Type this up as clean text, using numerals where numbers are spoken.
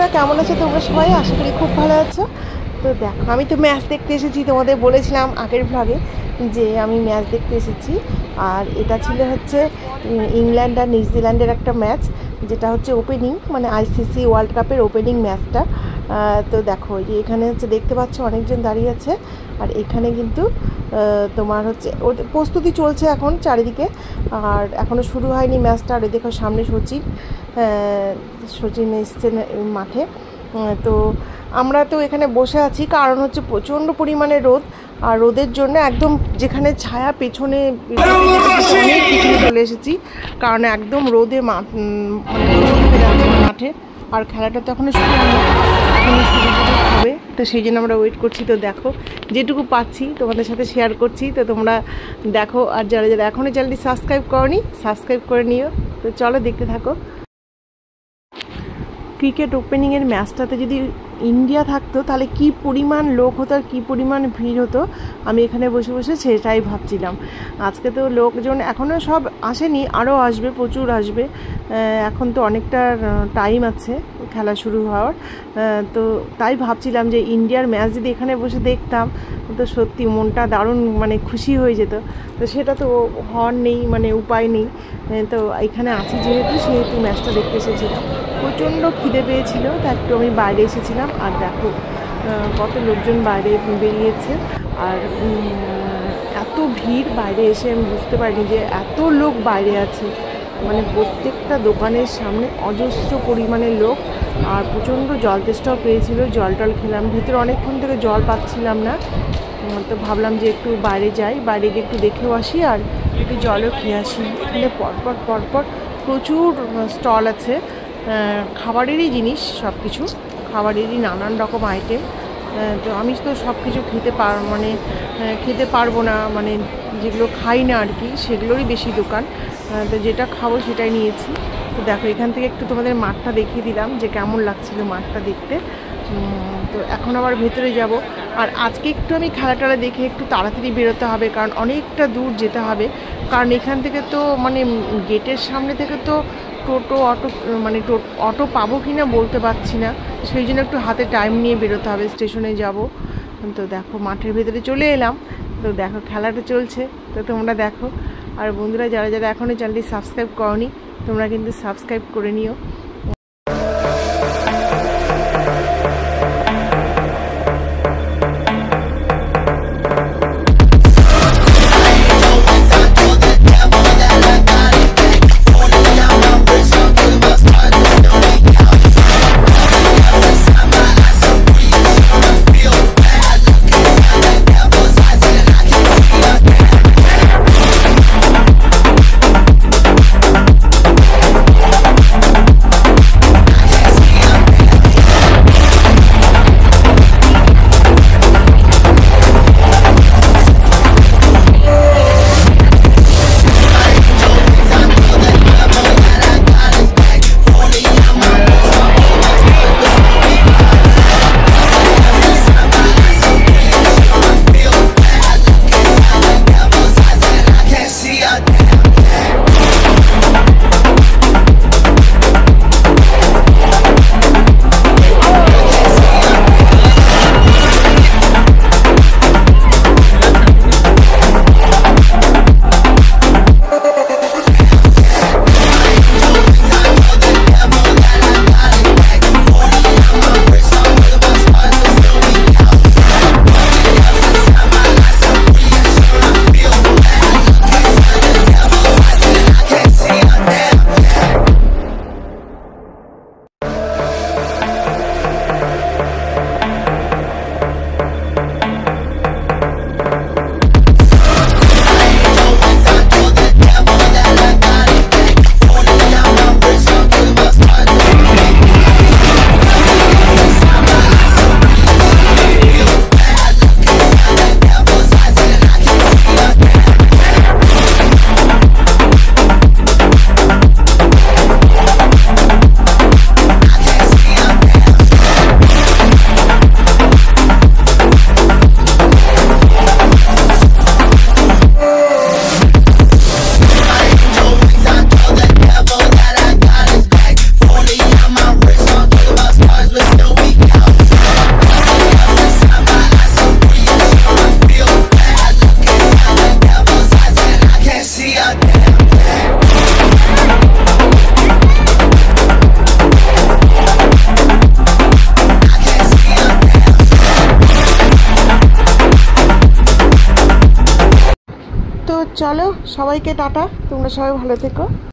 বন্ধুরা, কেমন আছো তোমরা সবাই? আশা করি খুব ভালো আছো। তো দেখো, আমি তো ম্যাচ দেখতে এসেছি। তোমাদের বলেছিলাম আগের ভ্লগে যে আমি ম্যাচ দেখতে এসেছি। আর এটা ছিল হচ্ছে ইংল্যান্ড আর নিউজিল্যান্ডের একটা ম্যাচ, যেটা হচ্ছে ওপেনিং, মানে আইসিসি ওয়ার্ল্ড কাপের ওপেনিং ম্যাচটা। তো দেখো যে এখানে হচ্ছে দেখতে পাচ্ছ অনেকজন দাঁড়িয়ে আছে। আর এখানে কিন্তু তোমার হচ্ছে ওদের প্রস্তুতি চলছে এখন চারিদিকে, আর এখনও শুরু হয়নি ম্যাচটা। আর দেখো সামনে সচিন এসছে মাঠে। তো আমরা তো এখানে বসে আছি, কারণ হচ্ছে প্রচণ্ড পরিমাণে রোদ। আর রোদের জন্য একদম যেখানে ছায়া পেছনে অনেক পিছনে চলে এসেছি, কারণ একদম রোদে মাঠে। আর খেলাটা তো এখনও শুরু হয়নি, এখনও শুরু হবে। তো সেই জন্য আমরা ওয়েট করছি। তো দেখো যেটুকু পাচ্ছি তোমাদের সাথে শেয়ার করছি, তো তোমরা দেখো। আর যারা যারা এখনও চ্যানেলটি সাবস্ক্রাইব করনি, সাবস্ক্রাইব করে নিও। তো চলো দেখতে থাকো। ক্রিকেট ওপেনিংয়ের ম্যাচটাতে যদি ইন্ডিয়া থাকতো তাহলে কি পরিমাণ লোক হতো আর কী পরিমাণ ভিড় হতো, আমি এখানে বসে বসে সেটাই ভাবছিলাম। আজকে তো লোকজন এখনও সব আসেনি, আরও আসবে, প্রচুর আসবে। এখন তো অনেকটা টাইম আছে খেলা শুরু হওয়ার। তো তাই ভাবছিলাম যে ইন্ডিয়ার ম্যাচ যদি এখানে বসে দেখতাম তো সত্যি মনটা দারুণ মানে খুশি হয়ে যেত। তো সেটা তো হওয়ার নেই, মানে উপায় নেই। তো এখানে আছি সেহেতু ম্যাচটা দেখতে এসেছিলাম। প্রচণ্ড খিদে পেয়েছিল, তা একটু আমি বাইরে এসেছিলাম। আর দেখো কত লোকজন বাইরে বেরিয়েছে। আর এত ভিড়, বাইরে এসে আমি বুঝতে পারিনি যে এত লোক বাইরে আছে। মানে প্রত্যেকটা দোকানের সামনে অজস্র পরিমাণে লোক। আর প্রচণ্ড জল তেষ্টাও পেয়েছিল, জল টল খেলাম। ভিতরে অনেকক্ষণ থেকে জল পাচ্ছিলাম না, তো ভাবলাম যে একটু বাইরে যাই, বাইরে গিয়ে একটু দেখেও আসি আর একটু জলও খেয়ে আসি। এখানে পরপর প্রচুর স্টল আছে, খাবারেরই জিনিস, সব কিছু খাবারেরই নানান রকম আইটেম। তো আমি তো সব কিছু খেতে পারবো না, মানে যেগুলো খাই না আর কি, সেগুলোরই বেশি দোকান। তো যেটা খাবো সেটাই নিয়েছি। তো দেখো এখান থেকে একটু তোমাদের মাঠটা দেখিয়ে দিলাম যে কেমন লাগছিল মাঠটা দেখতে। তো এখন আবার ভেতরে যাব। আর আজকে একটু আমি খেলাটা দেখে একটু তাড়াতাড়ি বেরোতে হবে, কারণ অনেকটা দূর যেতে হবে। কারণ এখান থেকে তো মানে গেটের সামনে থেকে তো অটো পাবো কি না বলতে পারছি না। সেই জন্য একটু হাতে টাইম নিয়ে বেরোতে হবে, স্টেশনে যাব। তো দেখো মাঠের ভেতরে চলে এলাম। তো দেখো খেলাটা চলছে, তো তোমরা দেখো। আর বন্ধুরা, যারা যারা এখনও চ্যানেলটি সাবস্ক্রাইব করনি, তোমরা কিন্তু সাবস্ক্রাইব করে নিও। চলো সবাইকে টাটা, তোমরা সবাই ভালো থেকো।